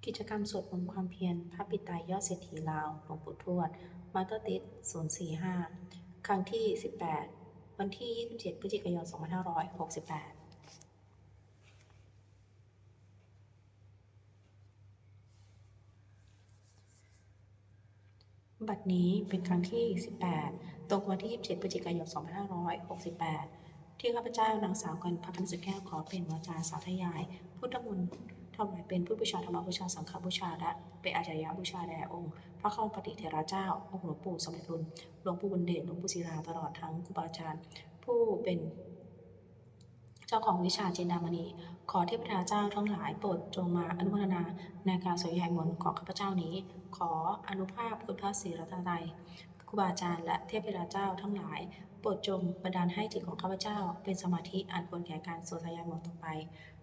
กิจกรรมสวดมนต์ความเพียรพระปิตายอดเศรษฐีลาวหลวงปู่ทวดมาสเตอร์ติส045 ครั้งที่ 18 วันที่ 27 พฤศจิกายน 2568 บัดนี้เป็นครั้งที่ 18 ตรงวันที่ 27 พฤศจิกายน 2568 ที่ข้าพเจ้านางสาวกันพระพันธ์สุดแก้วขอเป็นวาจาสาธยาย พุทธมนต์ถวายเป็นพุทธบูชาธรรมบูชาสังฆบูชาและเป็นอาจารยบูชาแด่องค์พระเข้าปฏิเถระเจ้าองค์หลวงปู่สมเด็จรุ่นหลวงปู่บุญเดชหลวงปู่ศิลาตลอดทั้งครูบาอาจารย์ผู้เป็นเจ้าของวิชาจินดามณีขอเทพเจ้าทั้งหลายโปรดจงมาอนุโมทนาในการสวดยายมนต์ของข้าพเจ้านี้ขออนุภาพคุณพระศรีรัตนตรัยครูบาอาจารย์และเทพเจ้าทั้งหลายโปรดจงบันดาลให้จิตของข้าพเจ้าเป็นสมาธิอันควรแก่การสวดยายมนต์ต่อไป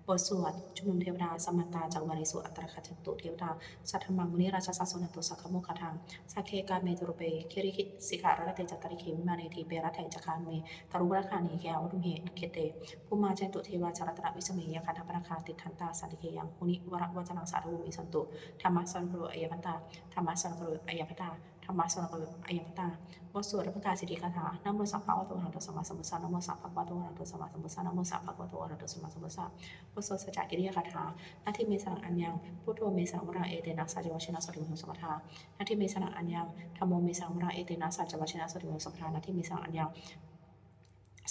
บทสวดชุมนุมเทวดาสมมันตาจักวาริสุอัตตรคัจจตุเทวดาสัทธมังมุนิราชสัสสนตุสักขโมคทังสักเคกาเมตุรุเปคิริคิสิกขารัตเตจัตตริเควิมาเนทีเปรัตเถจักขาเมตรุราคานีแกวรุเหตุเคเตภูมาเจตุเทวาจารตระวิสเมยคันธปนาคาติทันตาสันติเคยังมุนิวรวัจนังสาธุวิสันตุธรรมะสันโรอัยพันตาธรรมะสันโรอัยพันตาธรรมะสันโรอัยพันตาบทสวดประกาศสิทธิคาถานะโมสัพพะวะโตอะระหะโตสัมมาสัมพุทธัสสะนะโมสัพพะวะโตอะระหะโตสัมมาสัมพุทธัสสะนะโมสัพพะวะโตอะระหะโตสัมมาสัมพุทธัสสะบทสวดสัจจกิริยาคาถานาทิเมสนังอัญญังพุทโธเมสนังวราเอเตนะสัจจวัชนะสัตถิมุสัมปทานาทิเมสนังอัญญังธัมโมเมสนังวราเอเตนะสัจจวัชนะสัตถิมุสัมปทานาทิเมสนังอัญญัง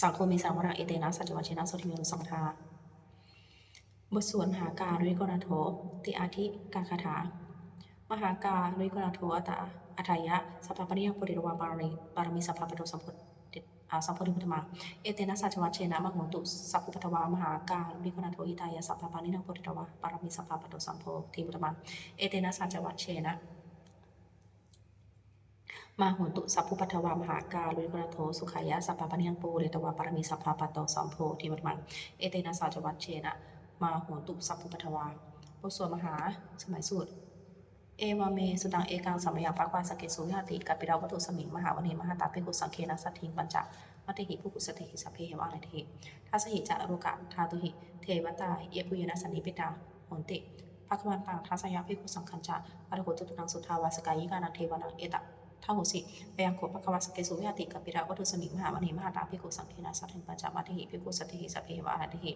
สังโฆเมสนังวราเอเตนะสัจจวัชนะสัตถิมุสัมปทาบทสวดมหาการุยกรณโถติอาทิกาคาถามหาการุยกรณโถอัตถายะสัพพะปริยังปุริรวาบารมีสัพพะปโตสัมพุทสัมโพธิพุทธมาเอเตนะสัจวัชเชนะมะโหตุสัพพุปัทวามหาการุณิกรณโถอิตายะสัพพะปานินังโพธิตวะบารมีสัพพะปโตสัมโพธิพุทธมาเอเตนะสัจวัชเชนะมาโหตุสัพพุปัทวามหาการุณิกรณโถสุขายะสัพพะปานินังโพธิตวะบารมีสัพพะปโตสัมโพธิพุทธมาเอเตนะสัจวัชเชนะมาโหตุสัพพุปัทวาบทสวดมหาสมัยสูตรเอวเมสุตังเอกังสัมยังปักวาสเกสุวิหติกัปปิราวัตถุสมิงมหาวเนมหาตาภิกขุสังเคนะสัทธิปัญจมัตติหิภูกุสติหิสัพเพเหวะนันทิทัสหิจะอรุกะทาตุหิเทวตาเยปุยนะสันนิปิตาโหติภควันตังทัสยาภิกขุสังคัญจะอรโหตุนังสุทาวาสกายิกานังเทวนังเอตท้าหุสิเปยังโขภควาสเกสุวิหติกัปปิราวัตถุสมิงมหาวเนมหาตาภิกขุสังเคนะสัทธิปัญจมัตติหิภิกขุสติหิสัพเพเหวะนันทิ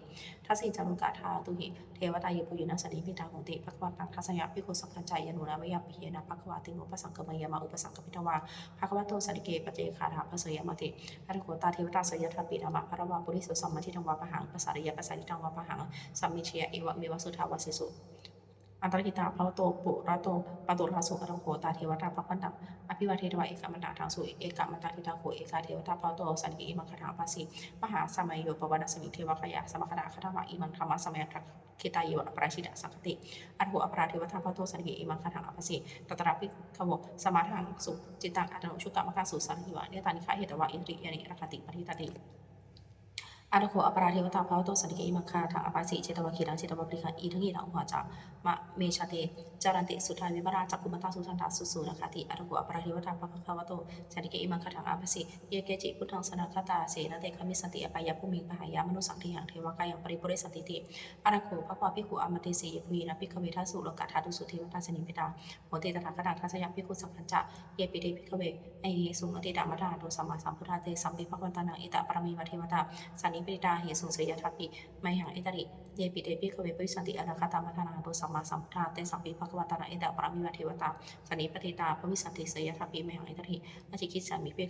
ทัสหิจะอรุกะทาตุหิเทวตาเยปุยนะสันนิปิตาโหติภควันตังทัสยาภิกขุสังคัญจะยานุนะวะยาปิเยนะภควาติโนปสังกมยมาอุปสังกปิตวาภควโตสันติเกปเจคาถาภสยมติอรโหตาเทวตาสยทัพปิธรรมะพระวาปุริสุสัมมาทิตังวาปะหังภาษาริยปัสสาริตังวาปะหังสัมมิเชยเอวะเมวะสุทาวาสิสุอันตรกิตาภวโตปุระโตปตุราสุอรโหตาเทวตาภวันตังอภิวาเทตวะเอกมันตาทางสุเอกมันตาทิตาโขเอกาเทวตาภวโตสันติอิมังคถาปัสสิมหาสมัยโยปวนาสมิเทวคยาสมคตาคตาวะอิมังธรรมะสมัยทักคิตายวปราชิตสังคติอรโหอปราเทวตาภวโตสันติอิมังคถาปัสสิตตระภิกขโวสมาทังสุจิตังอัตโนชุตตมะคาสุสันติวะเนตานิฆะเหตวะอินทริยานิรักติปฏิตติอรโหอปราเทวตาภวโตสันติเกอิมังคาทางอปัสสิเจตวะคีรังเจตวะปริคังอีทั้งอีทั้งหัวจามะเมชาเตจารันติสุทาวิวราจักกุมตาสุสันตาสุสุนะคะติอรโหอปราเทวตาภวโตสันติเกอิมังคาทางอปัสสิเยเกจิพุทธังสนาคตาเสนเตคมิสันติอปายะภูมิปหายามนุสังทิยังเทวกายังปริปุเรสันติติอรโหภควาภิกขุอมติสียภูยนะภิกขเวทัสสุโลกะธาตุสุเทวตาสนิปิตาโหติตถาคตังทัสยะภิกขุสังฆัญจะเยปิเตภิกขเวไอสุมติดามะธาโตสัมมาสัมพุทธาเตสัมปิภควันตานังอิตะปรมีวะเทวตาสันนิปิตาเหสุเสยทัพปิไมหังอิตริเยปิเตภิกขเวปริสันติอนาคตามะธานังโตสัมมาสัมพุทธาเตสัมปิภควันตานังอิตะปรมีวะเทวตาสันนิปติตาภวิสันติเสยทัพปิไมหังอิตริอจิกิสามิภิก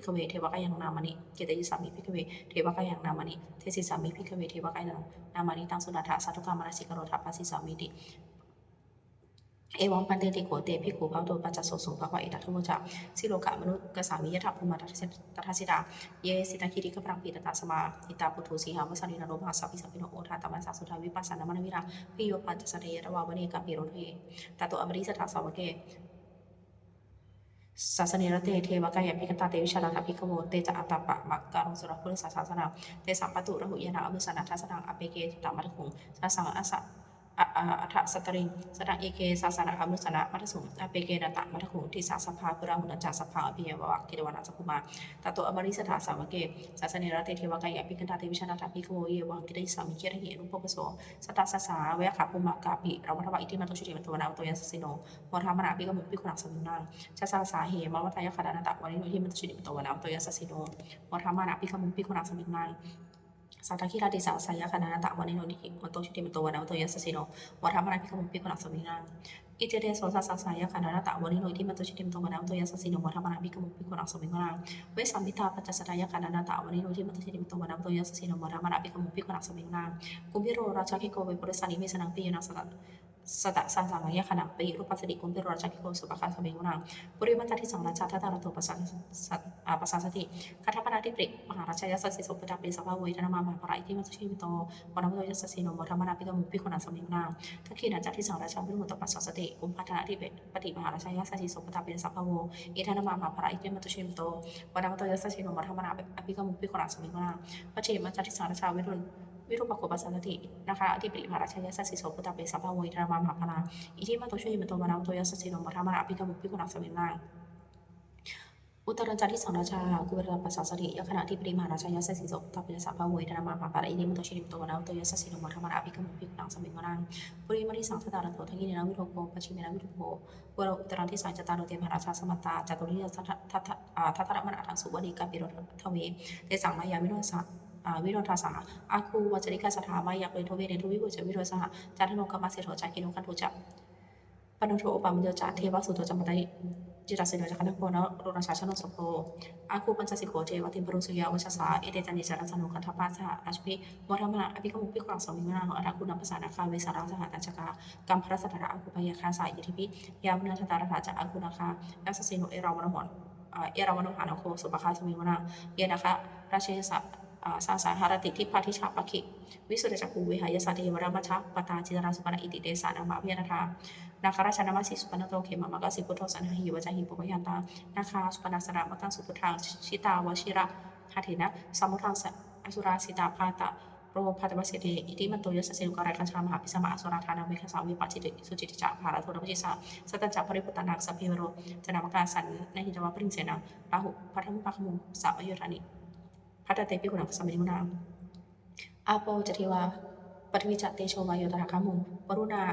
ขเวเทวกายังนามณิเจตยิสามิภิกขเวเทวกายังนามณิเทสิสามิภิกขเวเทวกายังนามณิตังสุนันทะสัตถุกามนสิกโรทัพพสิสามิติเอวังปันเตติโขเตภิกขุภวโตปัจจโสสุภควะเอตัทโมจะสิโลกะมนุกสามิยถาภูมิตัทสิตาเยสิตาคิริกปรังปีตตาสมาอิตาปุถุสีหาวสันนิโรภาสัพพิสัพพิโนโอทาตมัสสะสุทาวิปัสสนามนวิราพิโยปัญจสเตยตวาวเนกัมปิโรเทตโตอมริสถาสาวเกศาสนิรเตเทวกายภิกตาเตวิชาลาภภิกขโวเตจะอัตตปะมักการุสุรพุทธศาสนาเตสัมปตุระหุยนาอมุสนาทัสนังอเปเกตตามัตถุงสัสังอสะ อัฐสตริงสตังเอเกสาสนาคามุสนะมัทสุงอเปเกนตะมัทคุงทิสาสภาพุราหุนจัสภาอภิเยวะกิรวานาสกุมาตโตอมริสถาสาวเกศาสนิรติเทวกายปิกันตาเทวิชนาตาภิกขโวเยวังกิริสามิเกระหิรุปปโสสตัสสาเวขาภูมากาปิเราวัฏวะอิติมันตุชุติมันตวนาวตยัสสิโนมรธามนาภิกขมุภิกขุนังสมินังชาสาเหมวัฏยคดานาตะวานิโนทิมันตุชุติมันตวนาวตยัสสิโนมรธามนาภิกขมุภิกขุนังสมินังสัตคิราติสาสายคณาตะวานิโนทิมันโตชุติมันโตวนาโตยัสสิโนวัฏมนาภิกขมุภิกขุนังสมินังอิเตเดโสสาสายคณาตะวานิโนทิมันโตชุติมันโตวนาโตยัสสิโนวัฏมนาภิกขมุภิกขุนังสมินังเวสัมมิตาปัจจสตายคณาตะวานิโนทิมันโตชุติมันโตวนาโตยัสสิโนวัฏมนาภิกขมุภิกขุนังสมินังกุมพิโรราชาคิโกเวปุริสานิเมสนังปิยนังสตสังสังยขณะปิรูปัสสิกุมพิโรราชาคิโกสุปะคาสมิงนังปุริมันตติสังราชาทัตตาระโตปัสสติคาถาปนาติปริมหาราชายสัสสิโสปตาปิสภาเวทนามาภาระอิทิมัสชิมิโตวนาโตยัสสิโนวัฏมนาภิกขมุภิกขุนังสมิงนังทักขีนันจัตติสังราชาพิรุตปัสสติกุมพัฒนาทิเปปฏิมหาราชายสัสสิโสปตาปิสภาโวอิทนามาภาระอิทิมัสชิมิโตวนาโตยัสสิโนวัฏมนาภิกขมุภิกขุนังสมิงนังปัจเจมันจัตติสังราชาวิรุปโกปัสสตินะคะอธิปริมหาราชายสัสสิโสปตาปิสภาโวอิทนามาภาระอิทิมัสชิมิโตวนาโตยัสสิโนวัฏมนาภิกขมุภิกขุนังสมิงนังอุตรัญจาริสังราชากุเบรปัสสติยขณะที่ปริมหาราชายสัสสิโสตปิสภาเวทนามาภาระอินิมโตชิริมโตวนาโตยัสสิโนวัฏมนาภิกขมุภิกขุนังสมิงนังปุริมริสังสตาระโตทังกิเนนะวิโรโกปชิเมนะวิโรโกวโรอุตรันทิสังจตารโตเตมหาราชาสมัตตาจตุริยทัตตะมะทังสุวดีกาปิโรทเวเตสังมายาวิโรสะวิโรธาสาอาคูวัจริกาสถามายาเปโทเวเนทุวิบุจวิโรสหจารโนกรรมเสโถจากิโนคันโทจัปนุโทโอปามโยจาเทวสุโตจามตาจิตาเสนจากนักโพนโรราชาชนสโพอาคูปัญจสิโกเทวติปรุสุยาวัชสาเอเตจันนิจารัสนุคันทปัสสะอาชพิมรมะอภิกมุปิกรังสมิงนาอัตคุณปัสสานาคาเวสาราสหตัจกากัมพระสัทธะอาคูปยาคาสายยิทิพิยาวนาทตาราชาอาคูนาคายัสสิโนเอราวานหอนเอราวานหานโคสุปคาสมิงนาเยนะคะราชยสะสาสาหารติทิพาทิชาปคิวิสุทธิจักรูวิหายสาเทวรามัชปตาจิตราสุปนอิติเตสานามาพิยนาธานาคาราชนามาสิสุปนโตเขมามะกสิพุทโธสันหิวจาหิปุปยันตานาคาสุปนาสระมะตังสุพุทธังชิตาวชิระหาเถนะสมุทังอสุราสิตาภาตะโรภัตวเสเตอิติมันโตยสเสนุการายกัญชามหาปิสมาอสุราธานาเวคสาวิปัจจิตสุจิตจักภาระโทนวิจิสาสตัญจักปริปุตตานักสัพเพโรจนามกาสันนหิตวะปริงเสนาราหุพัทมุปัคมุสาวโยธานิพัตเตปิกุณังสมิมุนาอาโปจติวาปฐวิจัตเตโชวายโยตระคามุวรุณา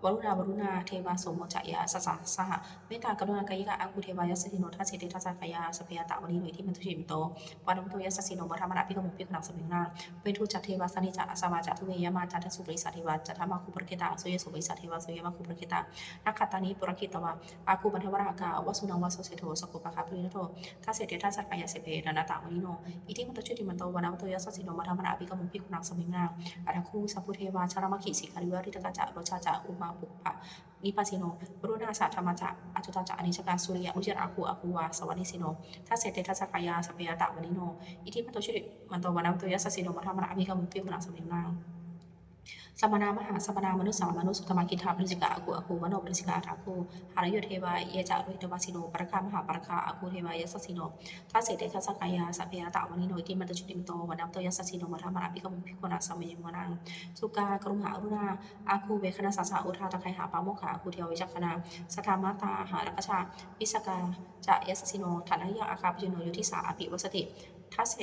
วรุณาเทวาสมโมจายาสสะสหเมตตากรุณากายิกาอาคูเทวายสสิโนทัสสิเตทัสสะกายาสเปียตะวณีหน่วยที่มันทุชิมโตปานมโตยัสสิโนวัฏมะภิกขมุภิกขุนังสมิงนาเวทุจัตเทวาสนิจัสวาจัตุเวยมาจัตสุปริสัทเทวาจัตมาคุปรกิตาสุเยสุปริสัทเทวาสุเยมาคุปรกิตานักขัตตานิปุรกิตวาอาคูบันทวรากาวสุนังวาสเสโทสกุปะคาปรินโททัสเสเตทัสสะกายาเสเปดานาตาวณีโนอิทิมันตุชุติมันโตวนาโตยัสสิโนวัฏมะภิกขมุภิกขุนังสมิงนาอาราคูสัพพุเทวาชารมขิสิการิวริตกะจะโรชาจะอุมาปุปะนิปัสสิโนบรุณาสัทธรรมจะอัตุตาจะอนิจกาสุริยะอุจจาระคูวาสวัสดิสิโนทัสเสเตทัสสะกายาสเปียตะวณีโนอิทิมันตุชุติมันโตวนาโตยัสสิโนวัฏมะภิกขมุภิกขุนังสมิงนาสัมมนามหาสัมมนามนุสามนุสุตมะกิทาปริสิกาอาคูมโนปริสิกาอาคูหารโยเทวาเยจะอรุตวาสิโนปรคามหาปรคาอาคูเทวายสสิโนทัสเสเตทัสสะกายาสเปียตะวณีโนอิทิมันตุชุติมันโตวนาโตยัสสิโนวัฏมะภิกขมุภิกขุนังสมิงนาสุกากรุณาอรุณาอาคูเวคณะสัสสะอุทาตะไคหาปาโมขาอาคูเทววิจักขณาสัทธามาตาหารักชาวิสกาจะยัสสิโนฐานะยะอาคาปยุโนโยทิสาอภิวสติทัสเส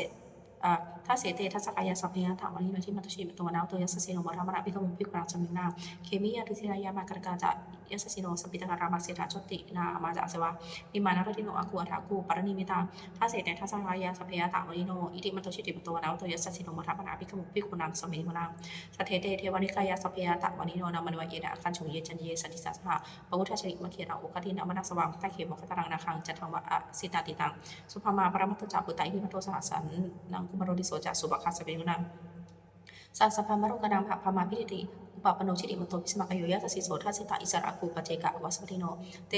ถ้าเสเตทัสกายาสัพเพยะถามวันนี้เราที่มัตุชิมตัวน้าตัวยัสสิโนวัฏมะภิกขมุภิกขุนังสมิงนาเคมียาทิเทรายามากรกาจะยัสสิโนสปิตการามาเสถาจตินามาจะเสวะนิมานารติโนอาคูอัฐาคูปรณิมิตาถ้าเสเตทัสกายาสัพเพยะถามวันนี้โนอิติมัตุชิติตัวน้าตัวยัสสิโนวัฏมะภิกขมุภิกขุนังสมิงนาสเทเตเทวานิกายาสัพเพยะถามวันนี้โนนามันวะเยนะคันชงเยจันเยสันติสัสหะปวุฒชริมะเขียนาโอกาทินามนัสวังตะเขมกตรังนาคังจัตถังวะสิตาติตังสุภมาปรมัตถจักปุตตะอิมิมัตโตสหัสสันนังกุมารโรดิโสจักสุบคาสเปยุนังสัสพามรุกนังภามาพิติอุปปโนชิติมโตพิสมากโยยะตัสสิโสทัสสิตาอิสระคูปเจกะวัสติโนเ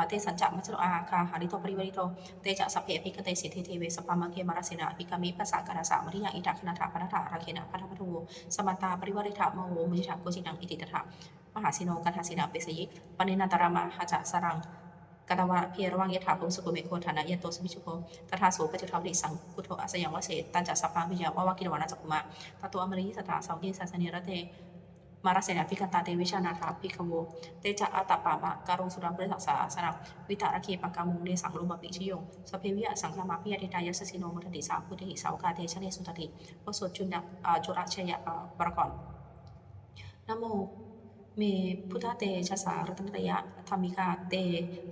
ตสัญจมัจโรอาคาหาริโตปริวริโตเตจะสัพเพปิกเตสิทธิเทเวสปามะเกมารสินาปิกามิปัสสะการสามริยาอิทัคณาถาปนัฏฐาราเคนะพัทธพัทโวสมัตตาปริวริธามโหมุจิตาโกจินังอิติตถามหาสิโนกันหาสินาเปสยิปณินันตรามหาจะสรังกตวะเพียรวังยถาภูสุโกเมโคฐานะยโตสมิชุโกตถาโสปจุทาวริสังกุโทอาสยังวเสตันจัสสะพาวิยาวะวะกิรวานาจักกุมาตตัวอมริยสถาสาวกิสัสเนรเต มาราเสนาภิกันตาเตวิชานาถาภิกขโวเตจะอาตปามะการุสุรังเปริสัสสาสนังวิตาระเคปังกามุงเดสังลุมปิชิโยสเพวิยสังฆามาพิยติตายสสิโนมุทติสาพุทธิสาวกาเตชะเนสุตติวโสจุนจุระชยปรกรนะโมเมพุทธเตชะสารัตนตยะธรรมิกาเต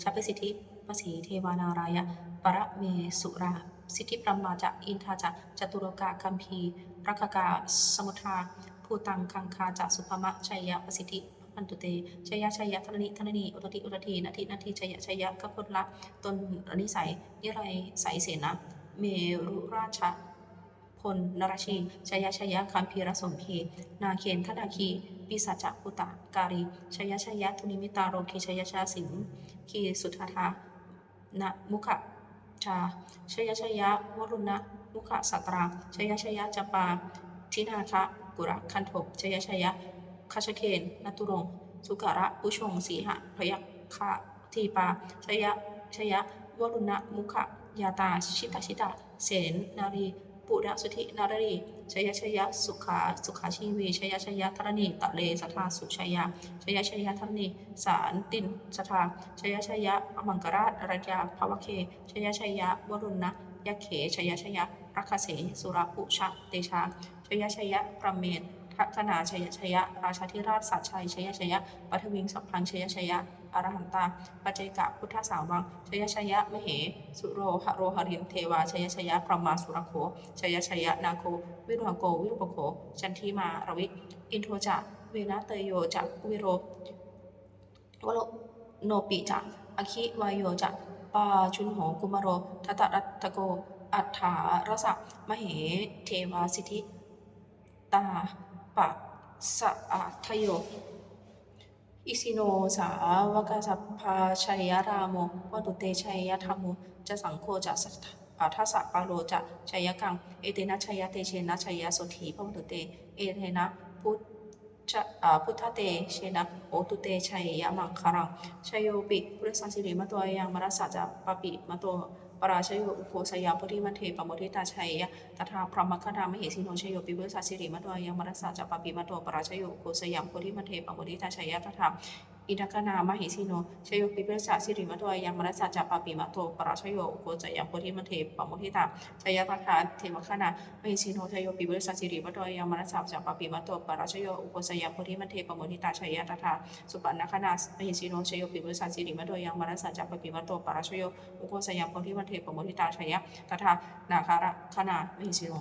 ชะเปสิทธิปสีเทวานารายะปะระเมสุราสิทธิปรมาจะอินทาจะจตุรกาคัมภีรักกาสมุทาภูตังคังคาจะสุภมะชัยยะประสิทธิพันตุเตชัยยะชัยยะธนนิธนนีอุตติอุตทีนาทีนาทีชัยยะชัยยะกัพลละตนอนิสัยนิไรใสเสนะเมรุราชพลนรชีชัยยะชัยยะคัมภีรสมพีนาเคนทนาคีปิสัจจะพุตาการีชัยยะชัยยะทุนิมิตาโรคีชัยยะชาสิงคีสุทธาธานะมุขชาชัยยะชัยยะวรุณะมุขสัตราชัยยะชัยยะจปาทินาคะกุระคันโทชัยยะชัยยะคชเคนนตุรงสุการะปุชงสีหะพยัคฆะทีปาชัยยะชัยยะวรุณะมุขยาตาชิตาเสนนารีปุระสุธินารีชัยยะชัยยะสุขาชีวีชัยยะชัยยะธรณีตะเลสัทธาสุชัยยะชัยยะชัยยะธรณีสารตินสัทธาชัยยะชัยยะอมังกราชรัญญาภวเคชัยยะชัยยะวรุณะยะเขชัยยะชัยยะรัคเสสุรปุชะเตชาชัยยะชัยยะประเมศทักนาชัยยะชัยยะราชาธิราชสัจชัยชัยยะชัยยะปัทวิงสัพพังชัยยะชัยยะอรหันตาปัจเจกะพุทธสาวังชัยยะชัยยะมเหสุโรหโรหริมเทวาชัยยะชัยยะพรหมาสุรโขชัยยะชัยยะนาโควิรุหโกวิรุปโขจันทิมารวิอินโทจะเวนะเตโยจะวิโรวโรโนปิจะอคิวายโยจะปาชุนโหกุมารโรทัตตรัตตโกอัฏฐารสะมเหเทวาสิทธิตาปะสะอาทโยอิสิโนสาวกสัพพาชัยยรามโมวัตุเตชัยยธรรมโมจะสังโฆจะทัสสะปาโลจะชัยยกังเอเตนะชัยยะเตเชนะชัยยะโสถีพระวัตุเตเอเทนะพุทธเตเชนะโอตุเตชัยยะมังคารังชัยโยปิพุทธสันสิริมตัวยังมรัสสะจะปปิมตัวปราชโยอุโคสยามปริมันเทปโมทิตาชัยยะตถาพรหมคณามเหสีโนชโยปิพุทธสันสิริมตัวยังมรัสสะจะปปิมตัวปราชโยอุโคสยามปริมันเทปโมทิตาชัยยะตถาอินทกนามหิสิโนชโยปิเปสสะสิริมตัวยังมรัสสะจะปปิมตัวปราชโยอุโคสยามปริมันเทปโมทิตาชัยยะตถาเทวคณามหิสิโนชโยปิเปสสะสิริมตัวยังมรัสสะจะปปิมตัวปราชโยอุโคสยามปริมันเทปโมทิตาชัยยะตถาสุปันนคณามหิสิโนชโยปิเปสสะสิริมตัวยังมรัสสะจะปปิมตัวปราชโยอุโคสยามปริมันเทปโมทิตาชัยยะตถานาคาระคณามหิสิโน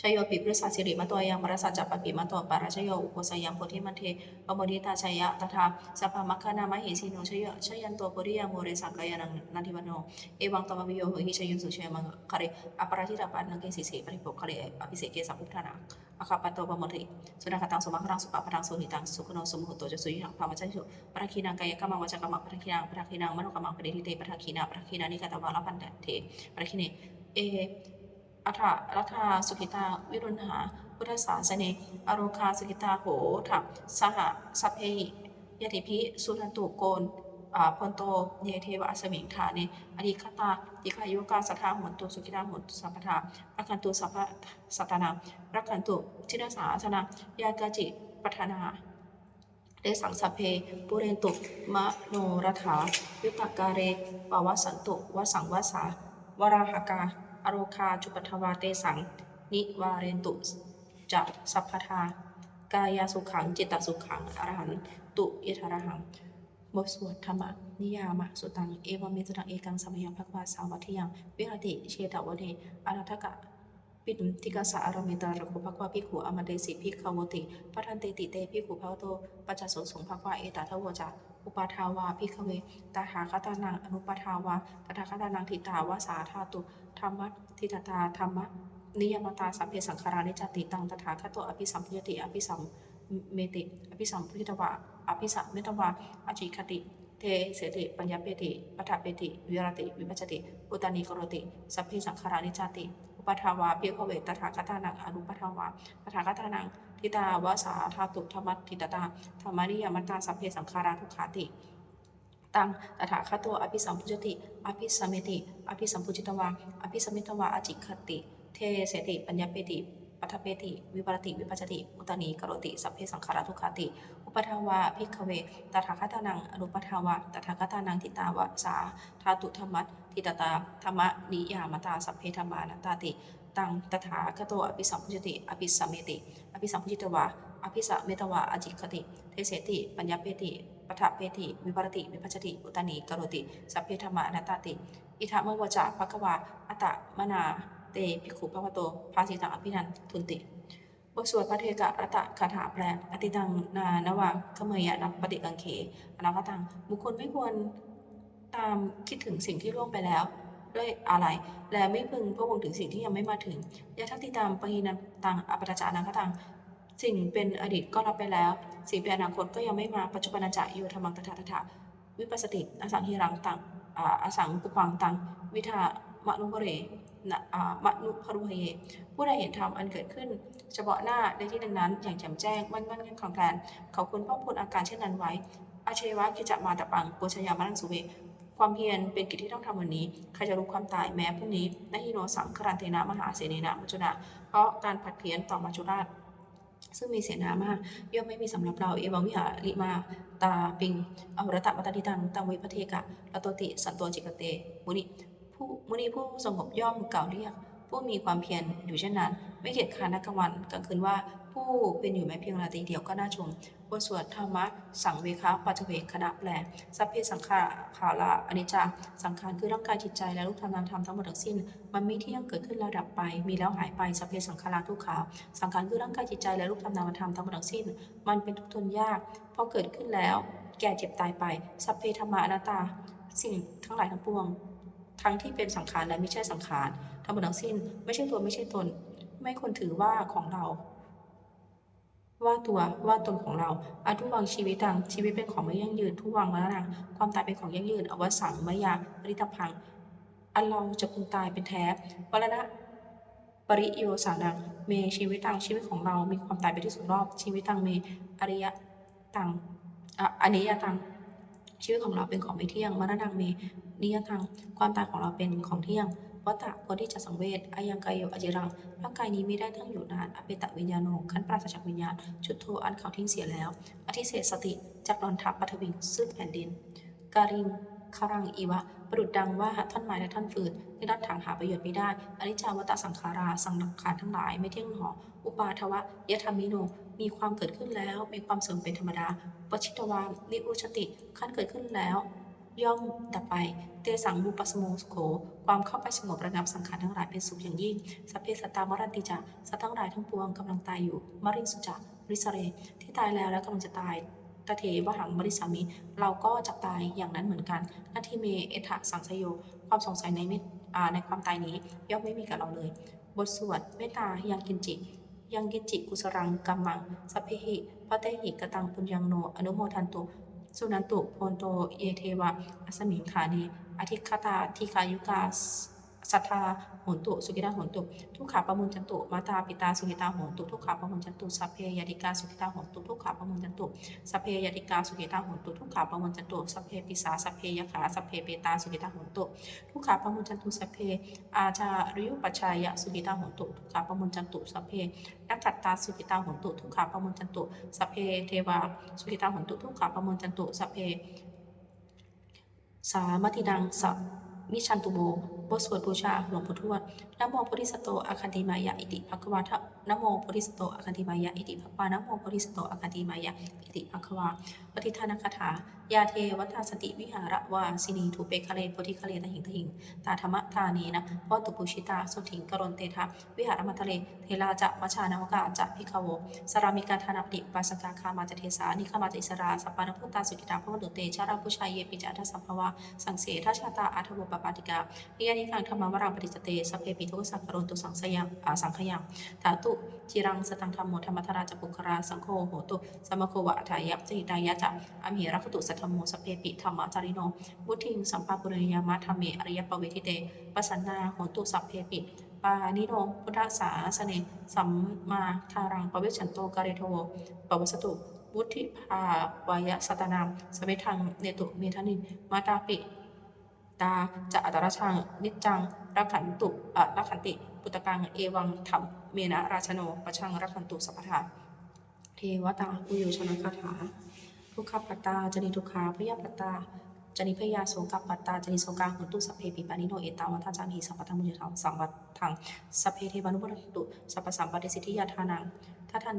ชโยปิปริสัสิริมตัวยังมรสัจจปปิมตัวปาราชโยอุโคสยังโพธิมันเทปโมดิตาชัยยะตถาสัพพมัคคณามหิสิโนชยันตัวปุริยโมเรสังกายานันทิวันโนเอวังตมวิโยหิชยุสุเชมังคาริอปราชิตาปันนังเกสิเสปริภคคาริอภิเสกสัพพุทธนาอาคาปโตปโมทิสุนัขตังสมังครังสุปปะทังสุหิตังสุขโนสุมุหโตจะสุยิหังพามัจจุปราคีนังกายกรรมวจกรรมปราคีนังมโนกรรมปฏิทิเตปราคีนานิกตวาลพันเทปราคีเนเออัฏฐรัฐาสุขิตาวิรุณหาพุทธศาสเนอโรคาสุขิตาโหถะสหสัพเพยติภิสุนันตุโกนพนโตเยเทวะสมิงฐาเนอริคตาติคายุกาสัทธาหนตุสุขิตาหนตุสัพพทารักขันตุสัพพสัตตนารักขันตุทินาสาสนายากาจิปัฏนาเดสังสัพเพปุเรนตุมโนรัฐาวิปากาเรปวสันตุวสังวสาวราหกาอโรคาจุปทวาเตสังนิวาเรนตุจะสัพพทากายาสุขังจิตตสุขังอรหันตุเอทารหังบทสวดธรรมนิยามะสุตังเอวเมตตังเอกังสมัยังภควาสาวัตถิยังวิหติเชตวเนอนัทกะปิตุติกาสะอารเมตาระโคภควาภิกขุอมเดสิภิกขวติปทันเตติเตภิกขุภวโตปัจจโสสงภควาเอตทวจาอุปาทาวาภิกขเวตถาคตานังอนุปทาวาตถาคตานังทิตาวาสาธาตุธรรมะทิตตาธรรมะนิยมตาสัพเพสังขารานิจติตังตถาคตอภิสัมพุญติอภิสัมเมติอภิสัมพุทธวาอภิสัมเมตวาอจิคติเทเสติปัญญาเปติปัฏฐเปติวิรติวิปัจจติอุตานิโกรติสัพเพสังขารานิจติอุปทาวาภิกขเวตถาคตานังอนุปทาวาตถาคตานังทิตาวาสาธาตุธรรมะทิตตาธรรมนิยมตาสัพเพสังขาราทุกขาติตังตถาคตอภิสัมพุจติอภิสัมเมติอภิสัมพุจิตวาอภิสัมมิตวาอจิคติเทเสติปัญญาเปติ ปัทเปติวิปรติวิปัจจติอุตนีกโรติสัพเพสังขาราทุกขาติอุปทาวาภิกขเวตถาคตานังอนุปทาวะตถาคตานังทิตาวะสาธาตุธรรมัตทิตตาธรรมนิยามตาสัพเพธรรมานัตตาติตังตถาคโตอภิสัมพุจติอภิสัมเมติอภิสัมพุจิตวะอภิสัมเมตวะอจิคติเทเสติปัญญาเปติปัทเปติวิปรติวิปัจจติอุตนีกโรติสัพเพธรรมานัตตาติอิทัมวจาภควาอัตตมนาเตภิกขุภวโตภาสิตังอภินันทุนติบทสวดพระเทกะรัตคาถาแปลอติตังนานวะขเมยะนับปฏิกังเขอนาคตังบุคคลไม่ควรตามคิดถึงสิ่งที่ล่วงไปแล้วด้วยอะไรและไม่พึงพะวงถึงสิ่งที่ยังไม่มาถึงยะทัตติตามปหินันตังอปตจานาคตังสิ่งเป็นอดีตก็รับไปแล้วสิ่งเป็นอนาคตก็ยังไม่มาปัจจุบันจะโยธรรมังตถาตถาวิปัสสติอสังหิรังตังอสังกุปังตังวิทามนุภเรมนุภรุเหยผู้ใดเห็นธรรมอันเกิดขึ้นเฉพาะหน้าในที่นั้นอย่างแจ่มแจ้งมั่นคงแทนเขาควรป้องกันอาการเช่นนั้นไว้อาเชวะกิจมาตปังโกชยามานังสุเวความเพียรเป็นกิจที่ต้องทำวันนี้ใครจะรู้ความตายแม้พรุ่งนี้นหิโนสังครันเทนะมหาเสเนนะมัจจุนะเพราะการผัดเพี้ยนต่อมัจจุราชซึ่งมีเสนามากย่อมไม่มีสำหรับเราเอวังวิหาริมาตาปิงอหุรตะมัตติตังตังวิปเทกะละโตติสันโตจิกเตมุนีผู้สงบย่อมกล่าวเรียกผู้มีความเพียรอยู่เช่นนั้นไม่เกียจคร้านนักกลางวันกลางคืนว่าผู้เป็นอยู่แม้เพียงราตรีเดียวก็น่าชมบทสวดธรรมะสังเวคะปัจเวกคณะแปลสัพเพสังขาราอนิจจาสังขารคือร่างกายจิตใจและรูปธรรมนามธรรมทั้งหมดทั้งสิ้นมันไม่เที่ยงเกิดขึ้นแล้วดับไปมีแล้วหายไปสัพเพสังขาราทุกขาสังขารคือร่างกายจิตใจและรูปธรรมนามธรรมทั้งหมดทั้งสิ้นมันเป็นทุกข์ทนยากพอเกิดขึ้นแล้วแก่เจ็บตายไปสัพเพธรรมาอนัตตาสิ่งทั้งหลายทั้งปวงทั้งที่เป็นสังขารและไม่ใช่สังขารทั้งหมดทั้งสิ้นไม่ใช่ตัวไม่ใช่ตนไม่ควรถือว่าของเราว่าตัวว่าตนของเราอาทุวังชีวิตังชีวิตเป็นของไม่ยั่งยืนทุวังมรณะความตายเป็นของยั่งยืนอวสังมยาปริตพังอันเราจะพึงตายเป็นแท้วรณะปริโยสานังเมชีวิตังชีวิตของเรามีความตายเป็นที่สุดรอบชีวิตตังเมอริยตังอนิยตังชีวิตของเราเป็นของไม่เที่ยงมรณะเมนิยตังความตายของเราเป็นของเที่ยงวัตตะคนที่จะสังเวชอายังกายโยอจิรังร่างกายนี้ไม่ได้ตั้งอยู่นานอเปตะวิญญาโนขั้นปราศจากวิญญาณจุดโทอันเขาทิ้งเสียแล้วอธิเศษสติจากนอนทับปัทวิงซึ่งแผ่นดินการิงคารังอีวะประดุดดังว่าท่อนไม้และท่อนฟืนที่รัดถังหาประโยชน์ไม่ได้อนิจจาวัตตสังขาราสังขารทั้งหลายไม่เที่ยงหนออุปาทวะยธรรมิโนมีความเกิดขึ้นแล้วมีความเสื่อมเป็นธรรมดาปชิตวานิรุชติขั้นเกิดขึ้นแล้วย่อมดับไปเตสังมุปสโมสุโขความเข้าไปสงบระงับสังขารทั้งหลายเป็นสุขอย่างยิ่งสัพเพสัตตามรันติจาสัตว์ทั้งหลายทั้งปวงกำลังตายอยู่มริสุจาริสเรที่ตายแล้วและกำลังจะตายตเทวหังมริสามิเราก็จะตายอย่างนั้นเหมือนกันนาทิเมเอทะสังสโยความสงสัยในความตายนี้ย่อมไม่มีกับเราเลยบทสวดเมตตายังกินจิกุสรังกัมมังสัพเพหิพระเตหิกตังปุญญังโนอนุโมทันตุสุนันตุโพนโตเยเทวะอัสมิงขานีอธิคตาทีคายุกาสัทธาโหนตุสุกิตาโหนตุทุกขาปมุญจันตุมาตาปิตาสุกิตาโหนตุทุกขาปมุญจันตุสัพเพยติกาสุกิตาโหนตุทุกขาปมุญจันตุสัพเพยติกาสุกิตาโหนตุทุกขาปมุญจันตุสัพเพปิสาสัพเพยขาสัพเพเปตาสุกิตาโหนตุทุกขาปมุญจันตุสัพเพอาจาริยุปชัยยะสุกิตาโหนตุทุกขาปมุญจันตุสัพเพนักขัตตาสุกิตาโหนตุทุกขาปมุญจันตุสัพเพเทวาสุกิตาโหนตุทุกขาปมุญจันตุสัพเพสามัติดังสัพมิชันตุโมบทสวดบูชาหลวงปู่ทวดนะโมโพธิสัตโตอาคันติมายะอิติภควาทะนะโมโพธิสัตโตอาคันติมายะอิติภควานะโมโพธิสัตโตอาคันติมายะอิติภควาปฏิทานคาถายาเทวัฏสติวิหารวาสินีทูเปคะเลโพธิคะเลตหิงตาธรรมทานีนะวัตุปุชิตาสุถิงกรณเตทะวิหารมัทะเลเทลาจะมชานาวกาจะพิคโวสรามิกาธานาปฏิปัสสกาคามาจเทสานิคามาจอิสราสัปปานพุตตาสุกิตาพระวตุเตชาราพุชัยเยปิจาทัสสัมภวาสังเสทัชชาตาอาทโวปปาติกานิยานิคังธรรมวรังปฏิจเตสัพเพปิทุกสักกรณตุสังขยังถาตุจิรังสตังธรรมโมธรรมธราจปุคราสังโฆโหตุสมโควะทายะจิตายะจะอมเหรัคตุสัทธโมสเพปิธรรมจาริโนบุทิงสัมปาปุเรยามะธรรมเมอริยปเวทิเตปสันนาโหตุสัพเพปิปานิโนพุทธสาสเนสัมมาทารังปเวชันโตกาเรโทปวัสตุวุธิภาวายะสัตนามสเวทังเนตุเมธานิมาตาปิต ตาจะอัตราชังนิจจังรักขันตุรักขันติปุตตกังเอวังธรรมเมนะราชโนปชังรักขันตุสัพพทาเทวตาอุโยชนะคาถาทุกขปัตตาจนิทุกขาพยาปัตตาจนิพยาโสกปัตตาจนิโสกาหุนตุสัพเพปิปานิโนเอตาวัฏจังหิสัพพทังมุจทังสัมปัทังสัพเพเทวานุปนตุสัพพสัมปติสิทธิยาทานังถ้าท่าน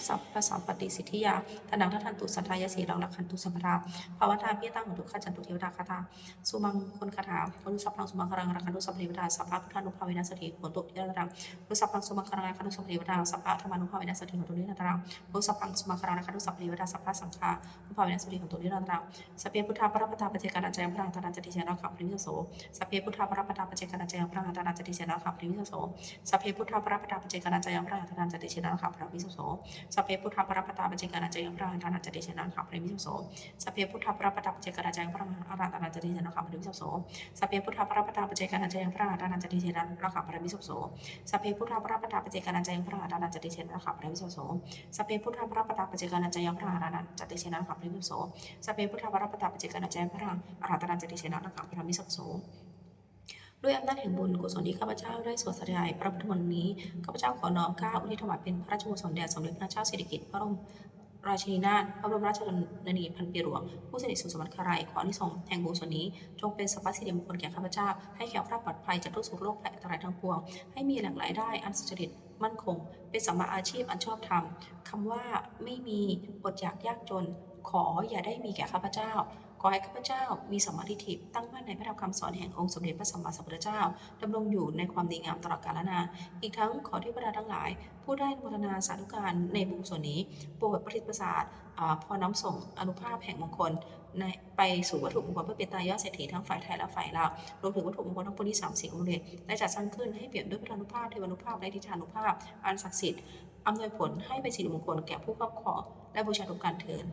สัพพสัมปติสิทธิยาทานังทัทันตุสัทธายสีรังรักขันตุสัมปทาภาวทาพิยตังหุนตุขจันตุเทวดาคาถาสุมังคนคาถาอนุสัพพังสุมังคารังรักขันตุสัพเทวดาสัพพะพุทธานุภาเวนัสถิหุนตุเทวดารุสัพพังสุมังคารังรักขันตุสัพเทวดาสัพพะธรรมานุภาเวนัสถิหุนตุนิรันตรังรุสัพพังสุมังคารังรักขันตุสัพเทวดาสัพพะสังฆานุภาเวนัสถิหุนตุนิรันตรังสัพเพพุทธาปรปตาปเจกานัจยังพระหัตถาจติเสนาขับพริมิโสสัพเพพุทธาปรปตาปเจกานัจยังพระหัตถาจติเสนาขับพริมิโสสัพเพพุทธาปรปตาปเจกานัจยังพระหัตถาจติเสนาขับพริมิโสสัพเพพุทธาปรปตาปเจกานัจยังพระหัตถาจติเสนาขับพริมิโสสัพเพพุทธาปรปตาปเจกานัจยังพระหัตถาจติเสนาขับพริมิโสสัพเพพุทธาปรปตาปเจกานัจยังพระหัตถาจติเสนาขับพริมิโสสัพเพพุทธาปรปตาปเจกานัจยังพระหัตถาจติเสนาขับพริมิโสสัพเพพุทธาปรปตาปเจกานัจยังพระหัตถาจติเสนาขับพริมิโสสัพเพพุทธาปรปตาปเจกานัจยังพระหัตถาจติเสนาขับพริมิโสด้วยอำนาจแห่งบุญกุศลที่ข้าพเจ้าได้สวดสธยายพระพุทธมนต์นี้ข้าพเจ้าขอน้อมเกล้าอุทิศถวายเป็นพระราชกุศลแด่สมเด็จพระเจ้าสิริกิติ์พระบรมราชินีนาถพระบรมราชชนนีพันปีหลวงผู้เสด็จสู่สวรรคาลัยขออานิสงส์แห่งบุญส่วนนี้จงเป็นสัพพสิริมงคลแก่ข้าพเจ้าให้แคล้วคลาดปลอดภัยจากทุกโศกโรคภัยอันตรายทั้งปวงให้มีแหล่งรายได้อันสุจริตมั่นคงเป็นสัมมาอาชีพอันชอบธรรมคำว่าไม่มีอดอยากยากจนขออย่าได้มีแก่ข้าพเจ้าขอให้ข้าพเจ้ามีสัมมาทิฏฐิตั้งมั่นในพระธรรมคำสอนแห่งองค์สมเด็จพระสัมมาสัมพุทธเจ้าดำรงอยู่ในความดีงามตลอดกาลนานอีกทั้งขอเทวดาทั้งหลายผู้ได้อนุโมทนาสาธุการในบุญส่วนนี้โปรดประทิประสาทพอน้ำส่งอนุภาพแห่งมงคลไปสู่วัตถุมงคลเพื่อเป็นตายอดเศรษฐีทั้งฝ่ายไทยและฝ่ายลาวรวมถึงวัตถุมงคลทั้งปวงที่30องค์เดชได้จัดสร้างขึ้นให้เปลี่ยนด้วยพระานุภาพเทวานุภาพและทิฏฐานุภาพอันศักดิ์สิทธิ์อำนวยผลให้เป็นสิริมงคลแก่ผู้ครอบครองและบูชาทุกการเทิน